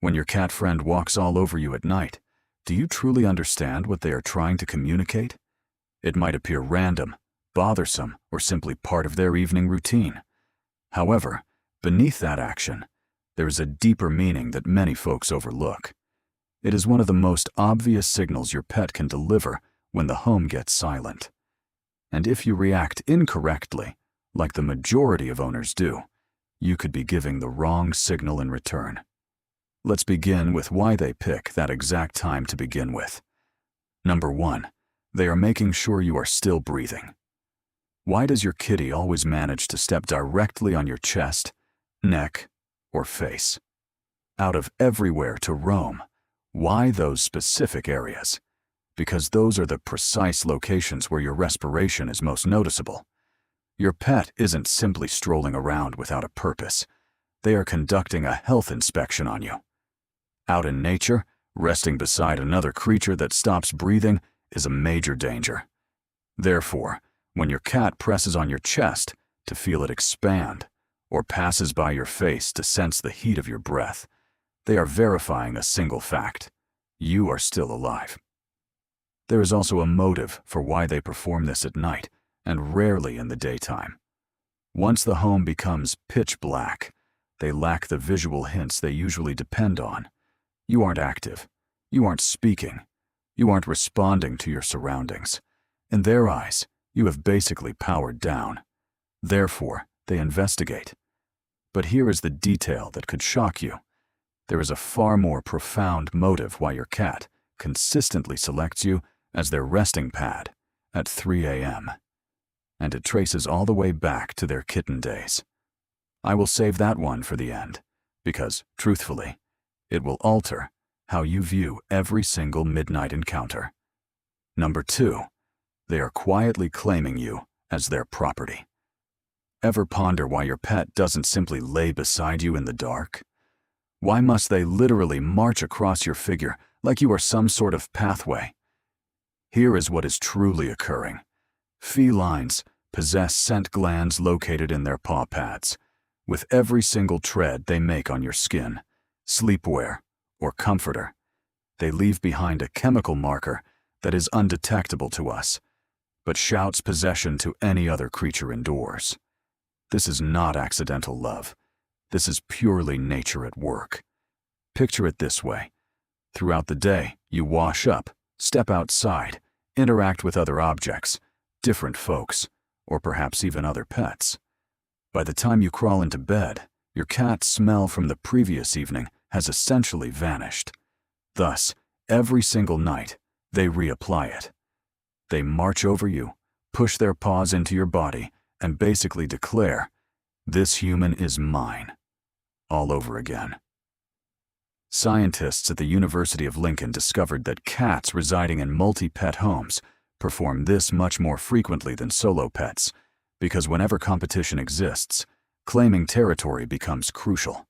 When your cat friend walks all over you at night, do you truly understand what they are trying to communicate? It might appear random, bothersome, or simply part of their evening routine. However, beneath that action, there is a deeper meaning that many folks overlook. It is one of the most obvious signals your pet can deliver when the home gets silent. And if you react incorrectly, like the majority of owners do, you could be giving the wrong signal in return. Let's begin with why they pick that exact time to begin with. Number 1, they are making sure you are still breathing. Why does your kitty always manage to step directly on your chest, neck, or face? Out of everywhere to roam, why those specific areas? Because those are the precise locations where your respiration is most noticeable. Your pet isn't simply strolling around without a purpose. They are conducting a health inspection on you. Out in nature, resting beside another creature that stops breathing is a major danger. Therefore, when your cat presses on your chest to feel it expand, or passes by your face to sense the heat of your breath, they are verifying a single fact: you are still alive. There is also a motive for why they perform this at night, and rarely in the daytime. Once the home becomes pitch black, they lack the visual hints they usually depend on. You aren't active. You aren't speaking. You aren't responding to your surroundings. In their eyes, you have basically powered down. Therefore, they investigate. But here is the detail that could shock you. There is a far more profound motive why your cat consistently selects you as their resting pad at 3 a.m. And it traces all the way back to their kitten days. I will save that one for the end, because, truthfully, it will alter how you view every single midnight encounter. Number 2, they are quietly claiming you as their property. Ever ponder why your pet doesn't simply lay beside you in the dark? Why must they literally march across your figure like you are some sort of pathway? Here is what is truly occurring. Felines possess scent glands located in their paw pads. With every single tread they make on your skin, sleepwear, or comforter, they leave behind a chemical marker that is undetectable to us, but shouts possession to any other creature indoors. This is not accidental love. This is purely nature at work. Picture it this way. Throughout the day, you wash up, step outside, interact with other objects, different folks, or perhaps even other pets. By the time you crawl into bed, your cat's smell from the previous evening has essentially vanished. Thus, every single night, they reapply it. They march over you, push their paws into your body, and basically declare, "This human is mine," all over again. Scientists at the University of Lincoln discovered that cats residing in multi-pet homes perform this much more frequently than solo pets, because whenever competition exists, claiming territory becomes crucial.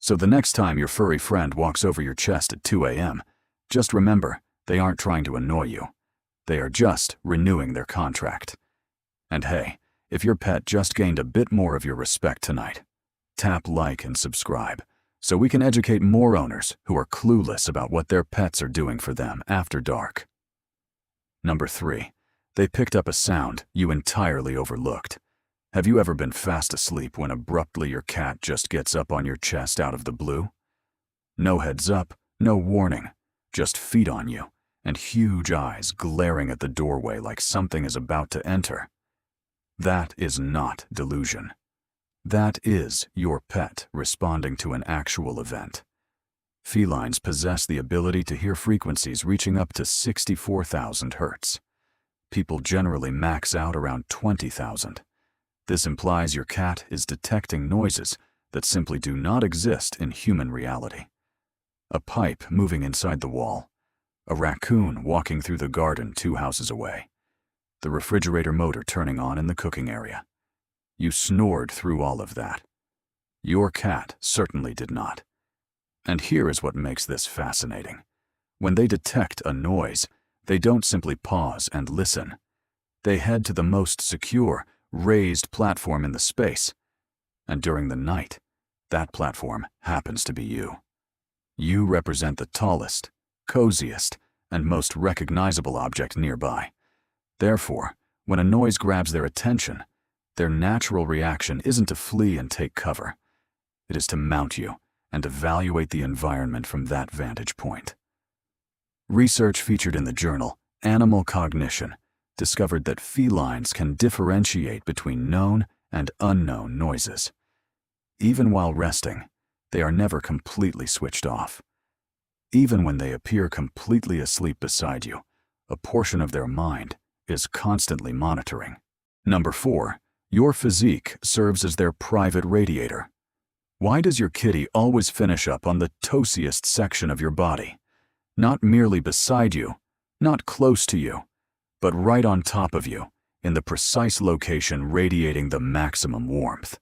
So the next time your furry friend walks over your chest at 2 a.m., just remember, they aren't trying to annoy you. They are just renewing their contract. And hey, if your pet just gained a bit more of your respect tonight, tap like and subscribe, so we can educate more owners who are clueless about what their pets are doing for them after dark. Number 3, they picked up a sound you entirely overlooked. Have you ever been fast asleep when abruptly your cat just gets up on your chest out of the blue? No heads up, no warning, just feet on you, and huge eyes glaring at the doorway like something is about to enter. That is not delusion. That is your pet responding to an actual event. Felines possess the ability to hear frequencies reaching up to 64,000 hertz. People generally max out around 20,000. This implies your cat is detecting noises that simply do not exist in human reality. A pipe moving inside the wall, a raccoon walking through the garden 2 houses away, the refrigerator motor turning on in the cooking area. You snored through all of that. Your cat certainly did not. And here is what makes this fascinating. When they detect a noise, they don't simply pause and listen. They head to the most secure, raised platform in the space. And during the night, that platform happens to be you. You represent the tallest, coziest, and most recognizable object nearby. Therefore, when a noise grabs their attention, their natural reaction isn't to flee and take cover. It is to mount you and evaluate the environment from that vantage point. Research featured in the journal Animal Cognition discovered that felines can differentiate between known and unknown noises. Even while resting, they are never completely switched off. Even when they appear completely asleep beside you, a portion of their mind is constantly monitoring. Number 4, your physique serves as their private radiator. Why does your kitty always finish up on the toesiest section of your body? Not merely beside you, not close to you, but right on top of you, in the precise location radiating the maximum warmth.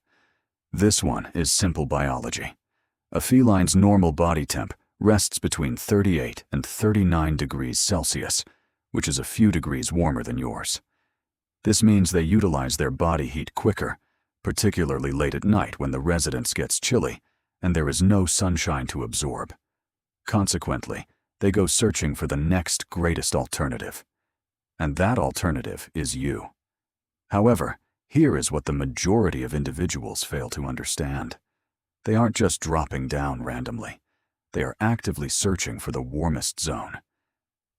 This one is simple biology. A feline's normal body temp rests between 38 and 39 degrees Celsius, which is a few degrees warmer than yours. This means they utilize their body heat quicker, particularly late at night when the residence gets chilly and there is no sunshine to absorb. Consequently, they go searching for the next greatest alternative. And that alternative is you. However, here is what the majority of individuals fail to understand. They aren't just dropping down randomly. They are actively searching for the warmest zone.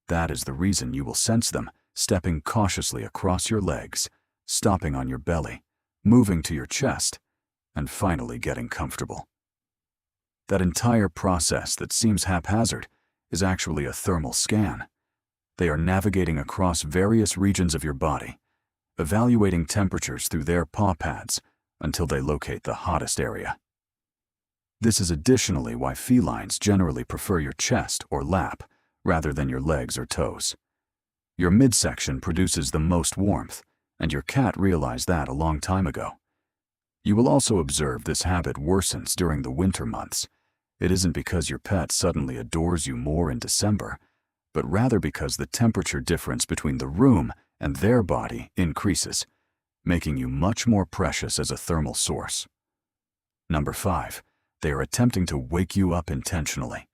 That is the reason you will sense them stepping cautiously across your legs, stopping on your belly, moving to your chest, and finally getting comfortable. That entire process that seems haphazard is actually a thermal scan. They are navigating across various regions of your body, evaluating temperatures through their paw pads until they locate the hottest area. This is additionally why felines generally prefer your chest or lap rather than your legs or toes. Your midsection produces the most warmth, and your cat realized that a long time ago. You will also observe this habit worsens during the winter months. It isn't because your pet suddenly adores you more in December, but rather because the temperature difference between the room and their body increases, making you much more precious as a thermal source. Number 5, they are attempting to wake you up intentionally.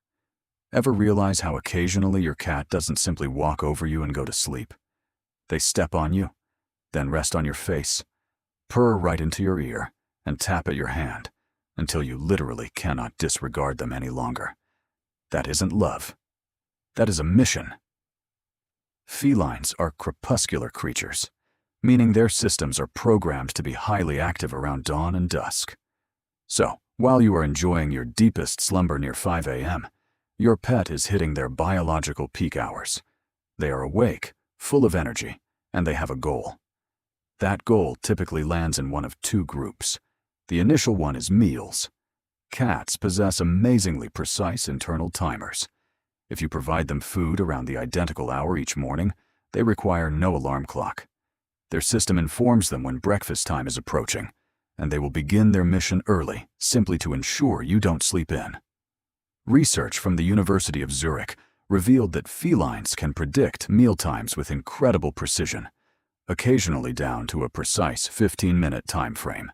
Ever realize how occasionally your cat doesn't simply walk over you and go to sleep? They step on you, then rest on your face, purr right into your ear, and tap at your hand until you literally cannot disregard them any longer. That isn't love. That is a mission. Felines are crepuscular creatures, meaning their systems are programmed to be highly active around dawn and dusk. So, while you are enjoying your deepest slumber near 5 a.m., your pet is hitting their biological peak hours. They are awake, full of energy, and they have a goal. That goal typically lands in one of 2 groups. The initial one is meals. Cats possess amazingly precise internal timers. If you provide them food around the identical hour each morning, they require no alarm clock. Their system informs them when breakfast time is approaching, and they will begin their mission early, simply to ensure you don't sleep in. Research from the University of Zurich revealed that felines can predict mealtimes with incredible precision, occasionally down to a precise 15-minute time frame.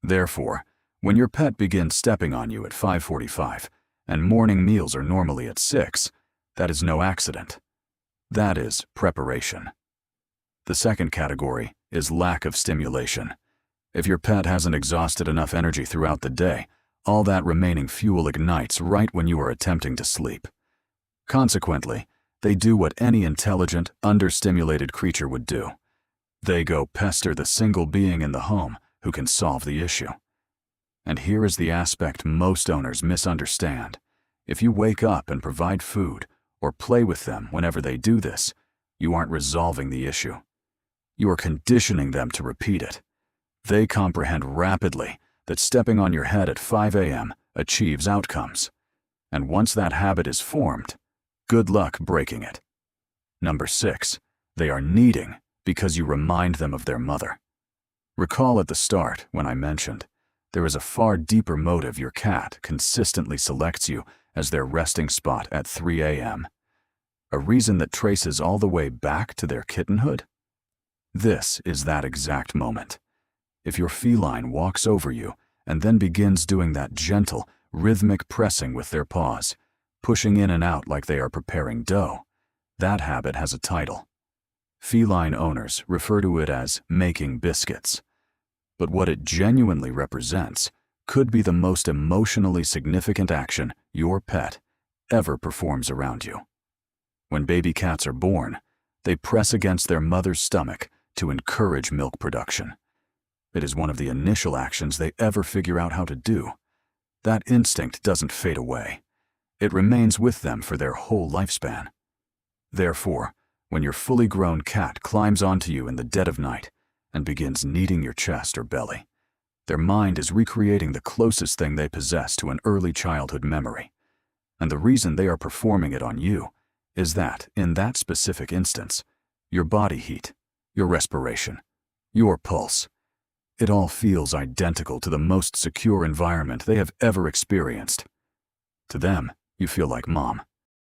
Therefore, when your pet begins stepping on you at 5:45 and morning meals are normally at 6, that is no accident. That is preparation. The second category is lack of stimulation. If your pet hasn't exhausted enough energy throughout the day, all that remaining fuel ignites right when you are attempting to sleep. Consequently, they do what any intelligent, understimulated creature would do. They go pester the single being in the home who can solve the issue. And here is the aspect most owners misunderstand. If you wake up and provide food or play with them whenever they do this, you aren't resolving the issue. You are conditioning them to repeat it. They comprehend rapidly that stepping on your head at 5 a.m. achieves outcomes. And once that habit is formed, good luck breaking it. Number 6, they are kneading because you remind them of their mother. Recall at the start when I mentioned, there is a far deeper motive your cat consistently selects you as their resting spot at 3 a.m. A reason that traces all the way back to their kittenhood? This is that exact moment. If your feline walks over you and then begins doing that gentle, rhythmic pressing with their paws, pushing in and out like they are preparing dough. That habit has a title. Feline owners refer to it as making biscuits. But what it genuinely represents could be the most emotionally significant action your pet ever performs around you. When baby cats are born, they press against their mother's stomach to encourage milk production. It is one of the initial actions they ever figure out how to do. That instinct doesn't fade away. It remains with them for their whole lifespan. Therefore, when your fully grown cat climbs onto you in the dead of night and begins kneading your chest or belly, their mind is recreating the closest thing they possess to an early childhood memory. And the reason they are performing it on you is that, in that specific instance, your body heat, your respiration, your pulse, it all feels identical to the most secure environment they have ever experienced. To them, you feel like mom.